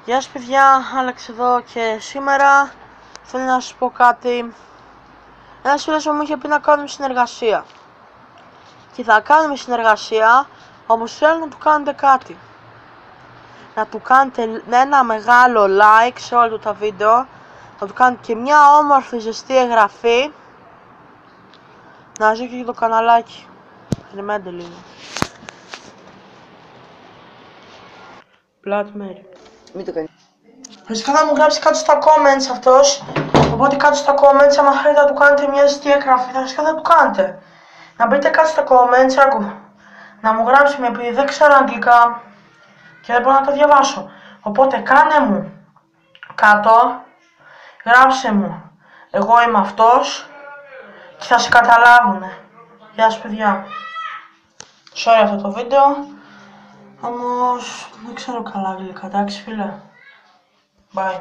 Γεια σας παιδιά, Άλεξ εδώ και σήμερα θέλω να σας πω κάτι. Ένας φίλος μου είχε πει να κάνουμε συνεργασία και θα κάνουμε συνεργασία, όμως θέλω να του κάνετε κάτι. Να του κάνετε ένα μεγάλο like σε όλα τα βίντεο, να του κάνετε και μια όμορφη ζεστή εγγραφή, να ζει και το καναλάκι. Περιμένετε λίγο. Πλάτη μέρη. Μην το κάνει. Φυσικά θα μου γράψει κάτω στα comments αυτός, οπότε κάτω στα comments άμα θέλετε να του κάνετε μια ζεστή εγγραφή, φυσικά θα του κάνετε. Να μπείτε κάτω στα comments, άκου, να μου γράψει με, επειδή δεν ξέρω αγγλικά και δεν μπορώ να το διαβάσω. Οπότε κάνε μου κάτω, γράψε μου, εγώ είμαι αυτός και θα σε καταλάβουνε. Γεια σας παιδιά. Sorry αυτό το βίντεο, όμως δεν ξέρω καλά αγγλικά, εντάξει φίλε. Bye.